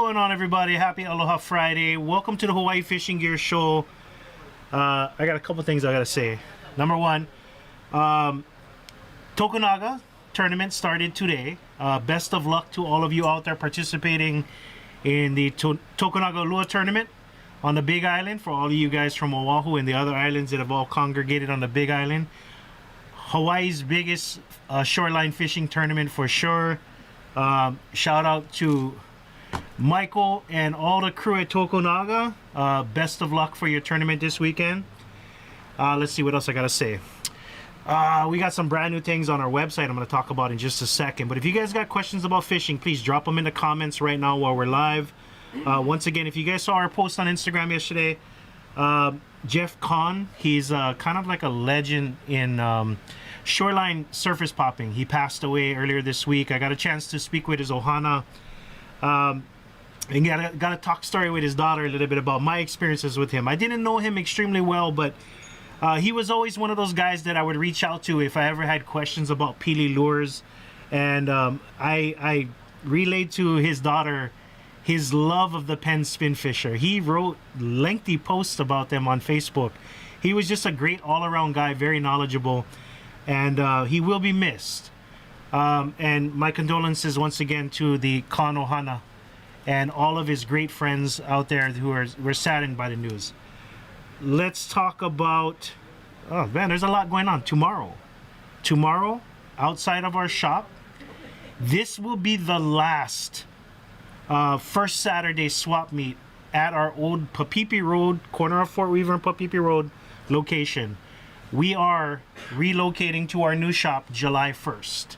going on, everybody? Happy Aloha Friday. Welcome to the Hawaii Fishing Gear Show. I got a couple things I gotta say. Number one, Tokunaga tournament started today. Best of luck to all of you out there participating in the Tokunaga Lua tournament on the Big Island. For all of you guys from Oahu and the other islands that have all congregated on the Big Island. Hawaii's biggest shoreline fishing tournament for sure. Shout out to Michael and all the crew at Tokunaga. Best of luck for your tournament this weekend. Let's see what else I gotta say. We got some brand new things on our website I'm going to talk about in just a second. But if you guys got questions about fishing, please drop them in the comments right now while we're live. Once again, if you guys saw our post on Instagram yesterday, Jeff Kahn, he's kind of like a legend in shoreline surface popping. He passed away earlier this week. I got a chance to speak with his ohana. And got a talk story with his daughter a little bit about my experiences with him. I didn't know him extremely well, but he was always one of those guys that I would reach out to if I ever had questions about Pili lures. And I relayed to his daughter his love of the Penn Spin Fisher. He wrote lengthy posts about them on Facebook. He was just a great all-around guy, very knowledgeable, and he will be missed. And my condolences once again to the Kahn Ohana and all of his great friends out there who were saddened by the news. Let's talk about, oh man, there's a lot going on. Tomorrow, outside of our shop, this will be the last first Saturday swap meet at our old Papipi Road, corner of Fort Weaver and Papipi Road location. We are relocating to our new shop July 1st.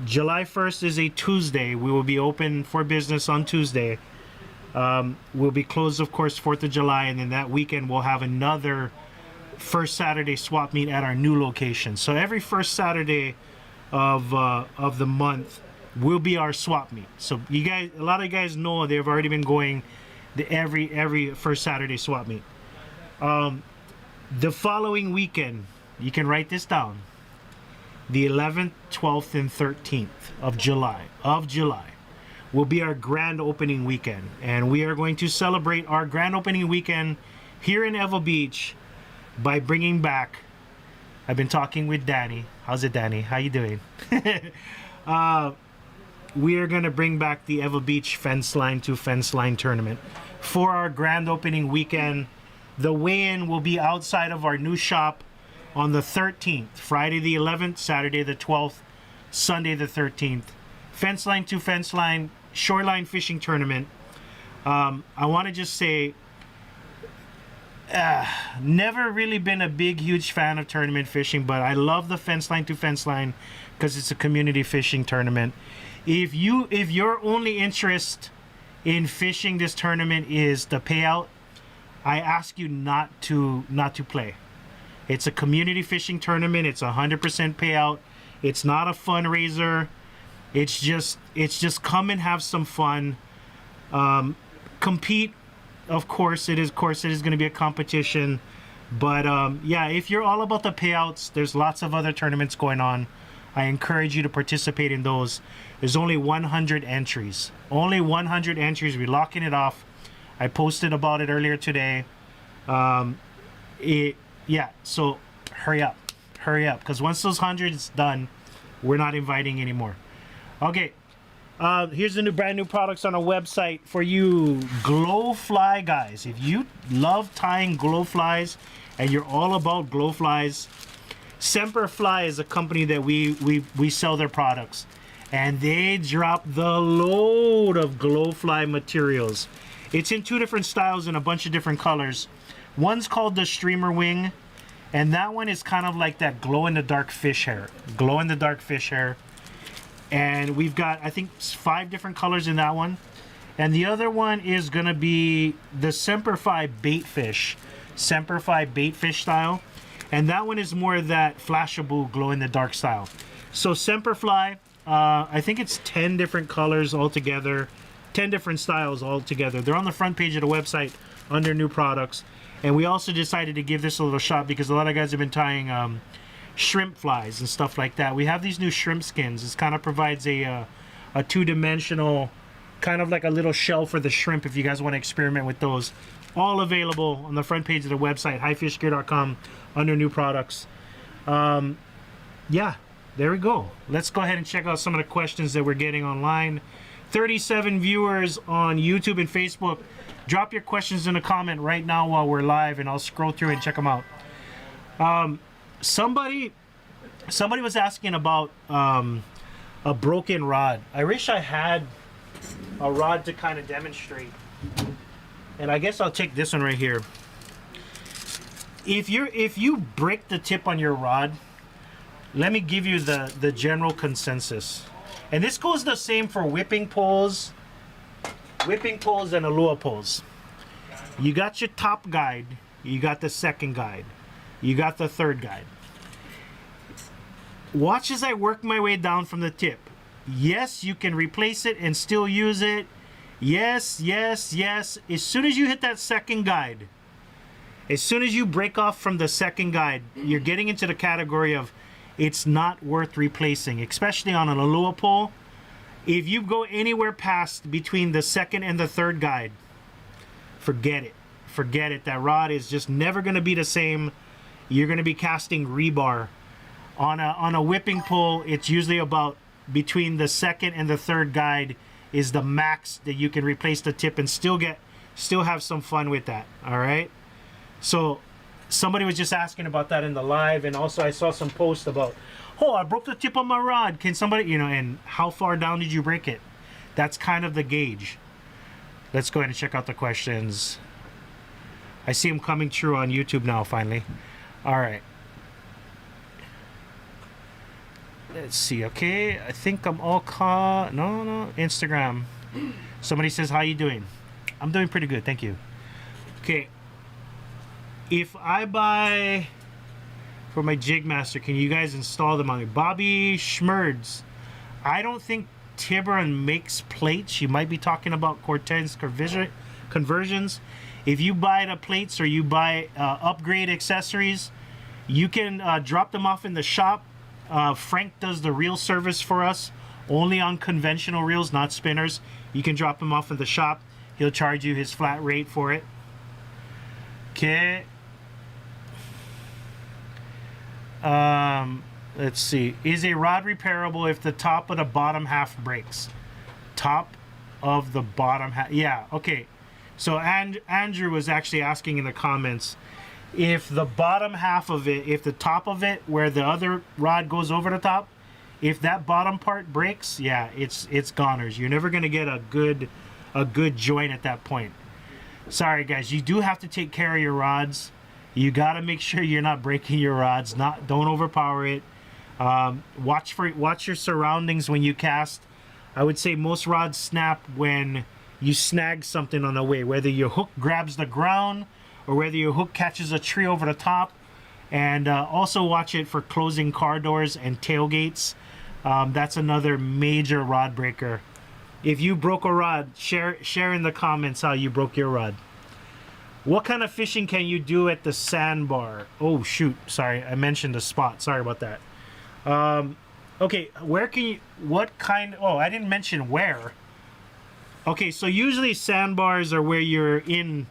July 1st is a Tuesday. We will be open for business on Tuesday. We'll be closed, of course, 4th of July, and then that weekend we'll have another first Saturday swap meet at our new location. So every first Saturday of the month will be our swap meet. So you guys, a lot of you guys know they've already been going every first Saturday swap meet. The following weekend, you can write this down. The 11th, 12th, and 13th of July will be our grand opening weekend, and we are going to celebrate our grand opening weekend here in Ewa Beach by bringing back, I've been talking with Danny. How's it, Danny? How you doing? We are going to bring back the Ewa Beach Fence Line to Fence Line tournament for our grand opening weekend. The weigh-in will be outside of our new shop on the 13th, Friday the 11th, Saturday the 12th, Sunday the 13th. Fence Line to Fence Line shoreline fishing tournament. I want to just say, never really been a huge fan of tournament fishing, but I love the Fence Line to Fence Line because it's a community fishing tournament. If your only interest in fishing this tournament is the payout, I ask you not to play. It's a community fishing tournament. It's 100% payout. It's not a fundraiser. It's just come and have some fun. Compete, of course it is going to be a competition. But yeah, if you're all about the payouts, there's lots of other tournaments going on. I encourage you to participate in those. There's only 100 entries. Only 100 entries. We're locking it off. I posted about it earlier today. Yeah, so hurry up, because once those 100 is done, we're not inviting anymore. Okay, here's the brand new products on our website for you glow fly guys. If you love tying glow flies and you're all about glow flies, Semper Fly is a company that we sell their products, and they drop the load of glow fly materials. It's in 2 different styles and a bunch of different colors. One's called the Streamer Wing, and that one is kind of like that glow-in-the-dark fish hair. Glow-in-the-dark fish hair. And we've got, I think, 5 different colors in that one. And the other one is going to be the Semper Fi bait fish. Semper Fi bait fish style. And that one is more that Flashaboo glow-in-the-dark style. So Semper Fly, I think it's 10 different colors altogether. 10 different styles altogether. They're on the front page of the website under new products. And we also decided to give this a little shot because a lot of guys have been tying shrimp flies and stuff like that. We have these new shrimp skins. This kind of provides a two-dimensional kind of like a little shell for the shrimp if you guys want to experiment with those. All available on the front page of the website, highfishgear.com, under new products. Yeah, there we go. Let's go ahead and check out some of the questions that we're getting online. 37 viewers on YouTube and Facebook. Drop your questions in a comment right now while we're live, and I'll scroll through and check them out. Somebody was asking about a broken rod. I wish I had a rod to kind of demonstrate. And I guess I'll take this one right here. If you break the tip on your rod, let me give you the general consensus. And this goes the same for whipping poles and Alua poles. You got your top guide, you got the second guide, you got the third guide. Watch as I work my way down from the tip. Yes, you can replace it and still use it. Yes, yes, yes. As soon as you hit that second guide, as soon as you break off from the second guide, you're getting into the category of it's not worth replacing, especially on an Alua pole. If you go anywhere past between the second and the third guide, forget it. Forget it. That rod is just never going to be the same. You're going to be casting rebar. On a whipping pole, it's usually about between the second and the third guide is the max that you can replace the tip and still have some fun with that. All right. So somebody was just asking about that in the live, and also I saw some posts about, oh, I broke the tip on my rod. Can somebody, and how far down did you break it? That's kind of the gauge. Let's go ahead and check out the questions. I see them coming through on YouTube now, finally. All right. Let's see. Okay, I think I'm all caught. No, Instagram. Somebody says, how you doing? I'm doing pretty good, thank you. Okay. If I buy for my Jigmaster, can you guys install them on me? Bobby Schmerds. I don't think Tiburon makes plates. You might be talking about Cortez conversions. If you buy the plates or you buy upgrade accessories, you can drop them off in the shop. Frank does the reel service for us, only on conventional reels, not spinners. You can drop them off in the shop. He'll charge you his flat rate for it. Okay. Let's see. Is a rod repairable if the top of the bottom half breaks? Top of the bottom half. Yeah, okay. So Andrew was actually asking in the comments, if the bottom half of it, if the top of it where the other rod goes over the top, if that bottom part breaks, yeah, it's goners. You're never going to get a good joint at that point. Sorry guys, you do have to take care of your rods. You got to make sure you're not breaking your rods. Don't overpower it. Watch your surroundings when you cast. I would say most rods snap when you snag something on the way, whether your hook grabs the ground or whether your hook catches a tree over the top. And also watch it for closing car doors and tailgates. That's another major rod breaker. If you broke a rod, share in the comments how you broke your rod. What kind of fishing can you do at the sandbar? Oh shoot, sorry, I mentioned the spot. Sorry about that. Okay, where can you, what kind, oh, I didn't mention where. Okay, so usually sandbars are where you're in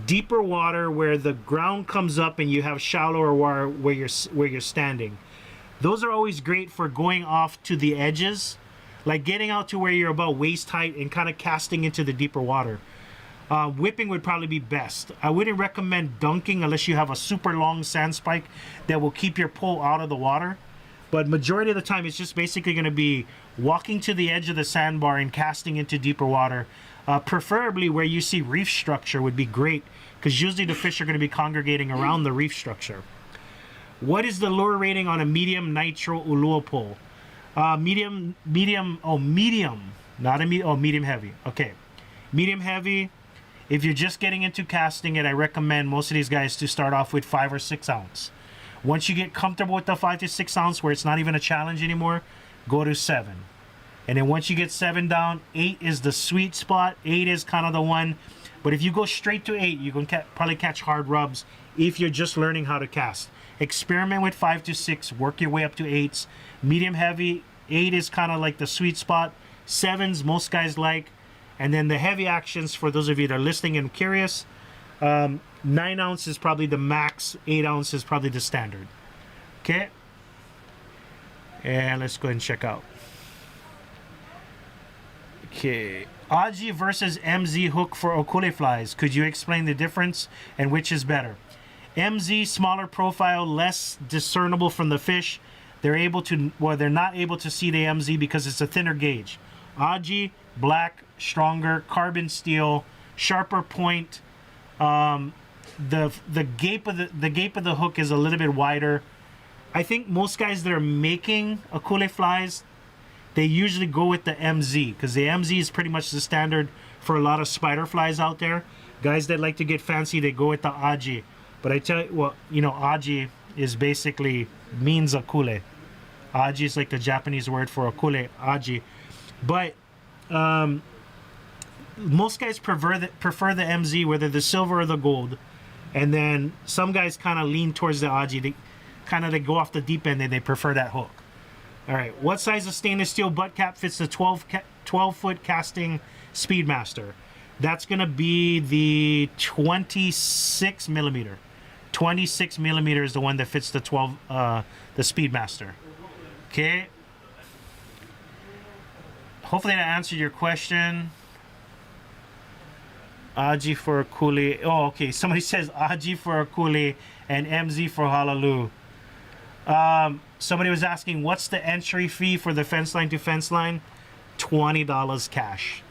deeper water, where the ground comes up and you have shallower water where you're standing. Those are always great for going off to the edges, like getting out to where you're about waist height and kind of casting into the deeper water. Whipping would probably be best. I wouldn't recommend dunking unless you have a super long sand spike that will keep your pole out of the water. But majority of the time it's just basically going to be walking to the edge of the sandbar and casting into deeper water. Preferably where you see reef structure would be great, because usually the fish are going to be congregating around the reef structure. What is the lure rating on a medium nitro Ulua pole? Medium, not a medium heavy. Okay, medium heavy. If you're just getting into casting it, I recommend most of these guys to start off with 5 or 6 ounce. Once you get comfortable with the 5 to 6 ounce, where it's not even a challenge anymore, go to 7. And then once you get 7 down, 8 is the sweet spot. 8 is kind of the one. But if you go straight to 8, you can probably catch hard rubs if you're just learning how to cast. Experiment with 5 to 6, work your way up to 8s. Medium heavy, 8 is kind of like the sweet spot. 7s most guys like. And then the heavy actions, for those of you that are listening and curious, 9 ounce is probably the max, 8 ounce is probably the standard. Okay. And let's go ahead and check out. Okay. Aji versus MZ hook for Okule flies. Could you explain the difference and which is better? MZ, smaller profile, less discernible from the fish. They're not able to see the MZ because it's a thinner gauge. Aji, black, stronger, carbon steel, sharper point. The gape of the hook is a little bit wider. I think most guys that are making Okule flies, they usually go with the MZ because the MZ is pretty much the standard for a lot of spider flies out there. Guys that like to get fancy, they go with the Aji. But I tell you what, Aji is basically means Okule. Aji is like the Japanese word for Okule, Aji. But most guys prefer the MZ, whether the silver or the gold. And then some guys kind of lean towards the Aji. They go off the deep end and they prefer that hook. All right, what size of stainless steel butt cap fits the 12-foot casting Speedmaster? That's going to be the 26 millimeter. 26 millimeter is the one that fits the the Speedmaster. Okay. Hopefully that answered your question. Aji for Okule. Oh, okay. Somebody says Aji for Okule and MZ for Halalu. Somebody was asking, what's the entry fee for the fence line to fence line? $20 cash.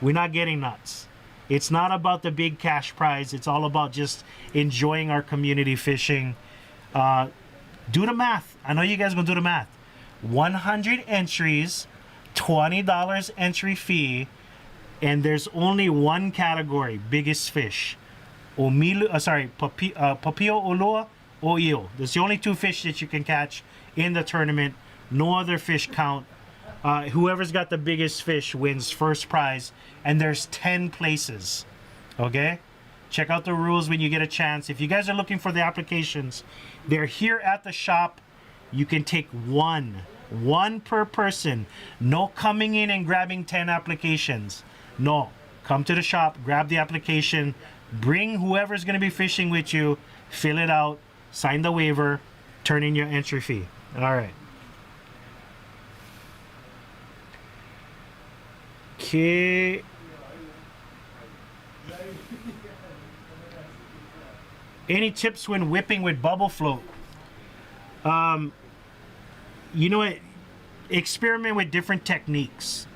We're not getting nuts. It's not about the big cash prize. It's all about just enjoying our community fishing. Do the math. I know you guys are going to do the math. 100 entries, $20 entry fee, and there's only one category, biggest fish. Papio Ulua or eel. There's the only 2 fish that you can catch in the tournament. No other fish count. Whoever's got the biggest fish wins first prize, and there's 10 places. Okay, check out the rules when you get a chance. If you guys are looking for the applications, they're here at the shop. You can take one per person. No coming in and grabbing 10 applications. No, come to the shop, grab the application, bring whoever's going to be fishing with you, fill it out, sign the waiver, turn in your entry fee. All right. Okay. Any tips when whipping with bubble float? You know what? Experiment with different techniques.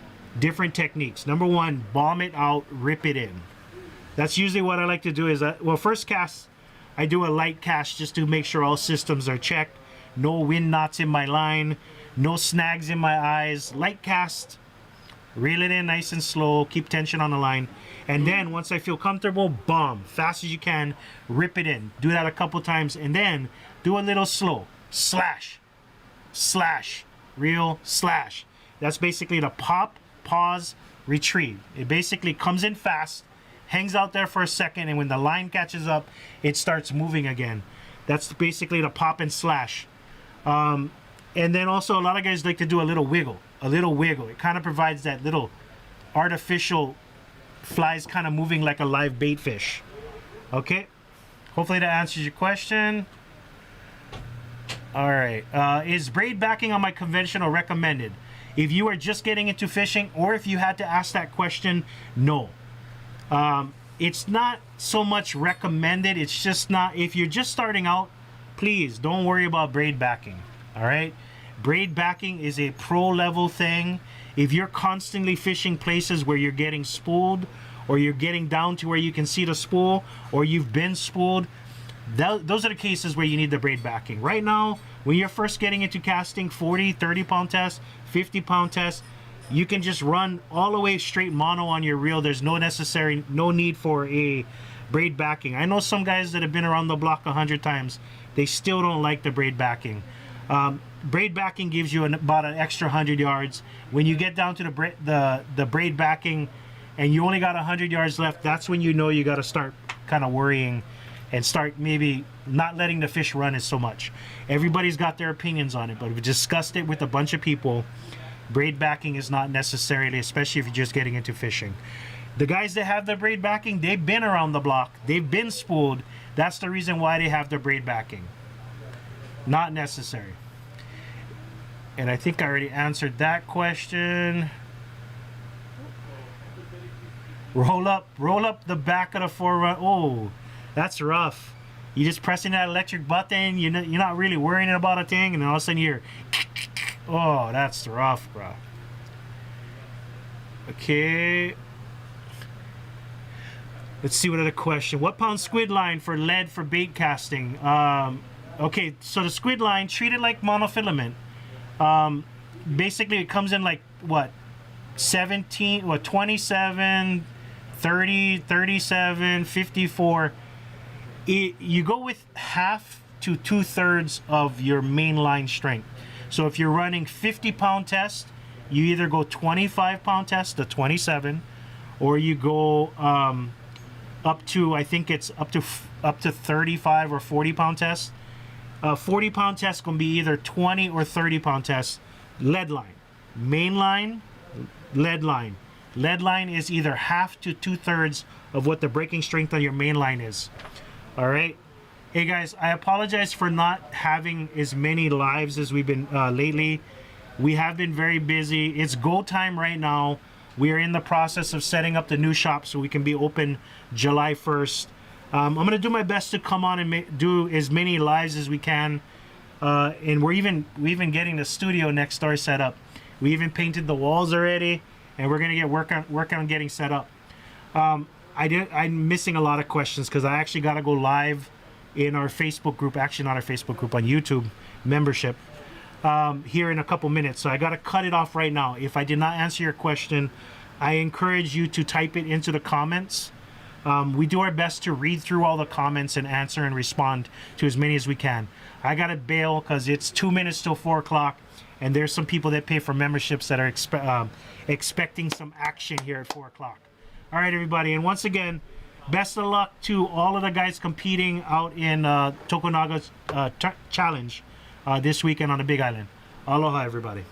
Number one, bomb it out, rip it in. That's usually what I like to do. Is first cast, I do a light cast just to make sure all systems are checked. No wind knots in my line, no snags in my eyes. Light cast, reel it in nice and slow, keep tension on the line. And then once I feel comfortable, bomb, fast as you can, rip it in. Do that a couple times and then do a little slow. Slash, reel, slash. That's basically the pop, pause, retrieve. It basically comes in fast, hangs out there for a second, and when the line catches up, it starts moving again. That's basically the pop and slash. And then also a lot of guys like to do a little wiggle. It kind of provides that little artificial flies kind of moving like a live bait fish. Okay, hopefully that answers your question. All right, is braid backing on my conventional recommended? If you are just getting into fishing, or if you had to ask that question, no. It's not so much recommended. It's just not. If you're just starting out, please don't worry about braid backing. All right, braid backing is a pro level thing. If you're constantly fishing places where you're getting spooled, or you're getting down to where you can see the spool, or you've been spooled, those are the cases where you need the braid backing. Right now, when you're first getting into casting, 40, 30 pound test, 50 pound test, you can just run all the way straight mono on your reel. There's no need for a braid backing. I know some guys that have been around the block 100 times, they still don't like the braid backing. Braid backing gives you about an extra 100 yards. When you get down to the braid backing and you only got 100 yards left, that's when you know you got to start kind of worrying and start maybe not letting the fish run as so much. Everybody's got their opinions on it, but we've discussed it with a bunch of people. Braid backing is not necessarily, especially if you're just getting into fishing. The guys that have the braid backing, they've been around the block. They've been spooled. That's the reason why they have the braid backing. Not necessary. And I think I already answered that question. Roll up the back of the 4Runner. Oh, that's rough. You just pressing that electric button. You're not really worrying about a thing, and then all of a sudden you're, oh, that's rough, bro. Okay. Let's see what other question. What pound squid line for lead for bait casting? Okay, so the squid line, treat it like monofilament. Basically, it comes in like what, 17, what, 27, 30, 37, 54. You go with half to 2/3 of your main line strength. So if you're running 50-pound test, you either go 25-pound test to 27, or you go up to, I think it's up to 35 or 40-pound test. 40-pound test gonna be either 20 or 30-pound test. Lead line, main line, lead line. Lead line is either half to 2/3 of what the breaking strength on your main line is. All right. Hey guys, I apologize for not having as many lives as we've been lately. We have been very busy. It's go time right now. We are in the process of setting up the new shop so we can be open July 1st. I'm gonna do my best to come on and do as many lives as we can. And we're even getting the studio next door set up. We even painted the walls already, and we're gonna get work on getting set up. I'm missing a lot of questions because I actually got to go live in our Facebook group, actually not our Facebook group, on YouTube membership here in a couple minutes. So I got to cut it off right now. If I did not answer your question, I encourage you to type it into the comments. We do our best to read through all the comments and answer and respond to as many as we can. I got to bail because it's 2 minutes till 4 o'clock, and there's some people that pay for memberships that are expecting some action here at 4 o'clock. All right, everybody, and once again, best of luck to all of the guys competing out in Tokunaga's challenge this weekend on the Big Island. Aloha, everybody.